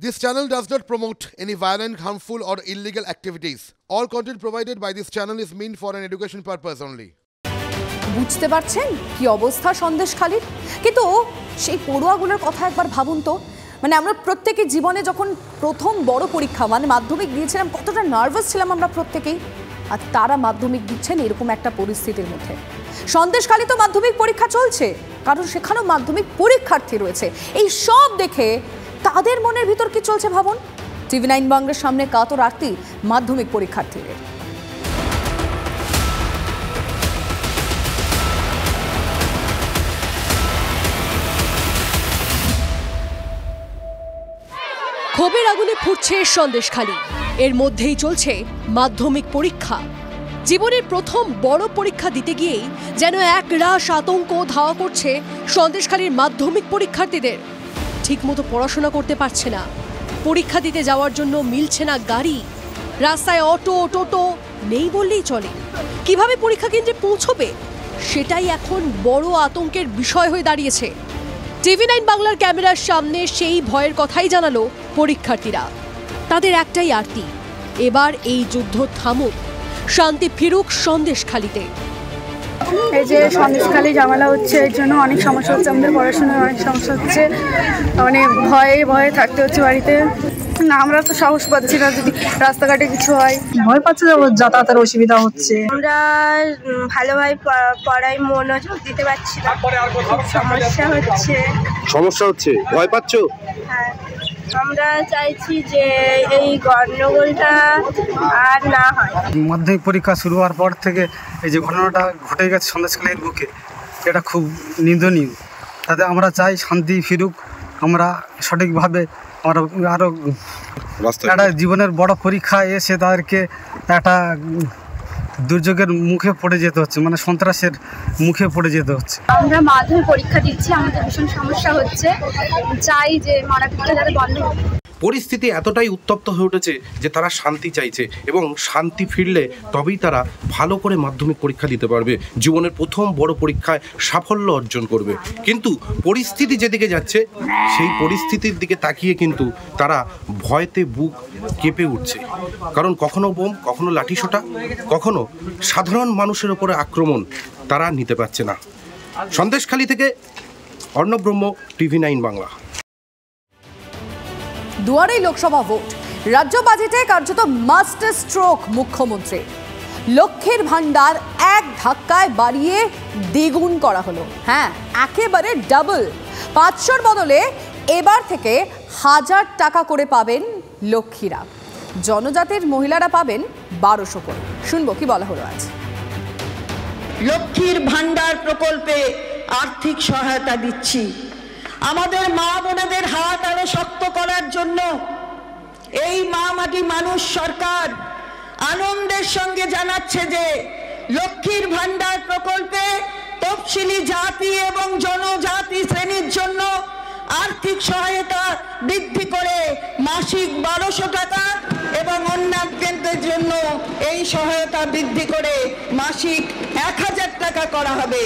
This channel does not promote any violent, harmful or illegal activities. All content provided by this channel is meant for an education purpose only. বুঝতে পারছেন কি অবস্থা সন্দেশখালীর? কিন্তু সেই পড়ুয়াগুলোর কথা একবার ভাবুন তো। মানে আমরা প্রত্যেকে জীবনে যখন প্রথম বড় পরীক্ষা মানে মাধ্যমিক দিয়েছিলাম কতটা নার্ভাস ছিলাম আমরা প্রত্যেকেই। আর তারা মাধ্যমিক দিচ্ছেন এরকম একটা পরিস্থিতির মধ্যে। সন্দেশখালী তো মাধ্যমিক পরীক্ষা চলছে, কারণ সেখানেও মাধ্যমিক পরীক্ষার্থী রয়েছে। এই সব দেখে তাদের মনের ভিতর কি চলছে ভাবুন। TV9 বাংলার সামনে কাতর আরতি মাধ্যমিক পরীক্ষার্থীদের। ক্ষোভের আগুনে ফুটছে সন্দেশখালী। এর মধ্যেই চলছে মাধ্যমিক পরীক্ষা। জীবনের প্রথম বড় পরীক্ষা দিতে গিয়েই যেন এক রাশ আতঙ্ক ধাওয়া করছে সন্দেশখালীর মাধ্যমিক পরীক্ষার্থীদের। ঠিকমতো পড়াশোনা করতে পারছে না, পরীক্ষা দিতে যাওয়ার জন্য মিলছে না গাড়ি, রাস্তায় অটো টোটো নেই বললেই চলে। কিভাবে পরীক্ষা কেন্দ্রে পৌঁছবে সেটাই এখন বড় আতঙ্কের বিষয় হয়ে দাঁড়িয়েছে। TV9 বাংলার ক্যামেরার সামনে সেই ভয়ের কথাই জানালো পরীক্ষার্থীরা। তাদের একটাই আরতি, এবার এই যুদ্ধ থামুক, শান্তি ফিরুক সন্দেশখালীতে। এই যে সন্দেশখালী ঝামেলা হচ্ছে, এর জন্য অনেক সমস্যা হচ্ছে, আমাদের পড়াশোনায় অনেক সমস্যা হচ্ছে, মানে ভয়ে ভয়ে থাকতে হচ্ছে বাড়িতে। না আমরা তো সাহস পাচ্ছি না যদি রাস্তাঘাটে কিছু হয়, ভয় পাচ্ছে, যাতায়াতের অসুবিধা হচ্ছে। আমরা ভালোভাবে পড়ায় মনোযোগ দিতে পারছি না, সমস্যা হচ্ছে, ভয় পাচ্ছ? হ্যাঁ, আমরা চাইছি যে এই গন্ডগোলটা আর না হয়। মাধ্যমিক পরীক্ষা শুরু হওয়ার পর থেকে এই যে ঘটনাটা ঘটে গেছে সন্দেশখালীর বুকে, এটা খুব নিন্দনীয়। তাতে আমরা চাই শান্তি ফিরুক, আমরা সঠিকভাবে আমরা আরও একটা জীবনের বড় পরীক্ষা এসে তাদেরকে একটা দুর্যোগের মুখে পড়ে যেতে হচ্ছে, মানে সন্ত্রাসের মুখে পড়ে যেতে হচ্ছে। আমরা মাধ্যমিক পরীক্ষা দিচ্ছি, আমাদের ভীষণ সমস্যা হচ্ছে, চাই যে মারাপিটটা যাতে বন্ধ হোক। পরিস্থিতি এতটাই উত্তপ্ত হয়ে উঠেছে যে তারা শান্তি চাইছে এবং শান্তি ফিরলে তবেই তারা ভালো করে মাধ্যমিক পরীক্ষা দিতে পারবে, জীবনের প্রথম বড় পরীক্ষায় সাফল্য অর্জন করবে। কিন্তু পরিস্থিতি যেদিকে যাচ্ছে সেই পরিস্থিতির দিকে তাকিয়ে কিন্তু তারা ভয়তে বুক কেঁপে উঠছে, কারণ কখনো বোম, কখনো লাঠিসোঁটা, কখনো সাধারণ মানুষের ওপরে আক্রমণ তারা নিতে পারছে না। সন্দেশখালী থেকে অর্ণব ব্রহ্ম, TV9 বাংলা। দুয়ারেই লোকসভা ভোট, রাজ্য বাজেটে কার্যত মাস্টার স্ট্রোক মুখ্যমন্ত্রী। লক্ষ্মীর ভান্ডার এক ধাক্কায় বাড়িয়ে দ্বিগুণ করা হলো। হ্যাঁ, একেবারে ডাবল। 500-র বদলে এবার থেকে 1000 টাকা করে পাবেন লক্ষ্মীরা। জনজাতির মহিলারা পাবেন 1200 করে। শুনবো কি বলা হলো আজ। লক্ষ্মীর ভান্ডার প্রকল্পে আর্থিক সহায়তা দিচ্ছি। আমাদের মা বোনেদের হাত আরো শক্ত করার জন্য এই মা মাটি মানুষ সরকার আনন্দের সঙ্গে জানাচ্ছে যে লক্ষ্মীর ভান্ডার প্রকল্পে তফসিলি জাতি এবং জনজাতি শ্রেণীর জন্য আর্থিক সহায়তা বৃদ্ধি করে মাসিক 1200 টাকা এবং অন্যান্যদের জন্য এই সহায়তা বৃদ্ধি করে মাসিক 1000 টাকা করা হবে।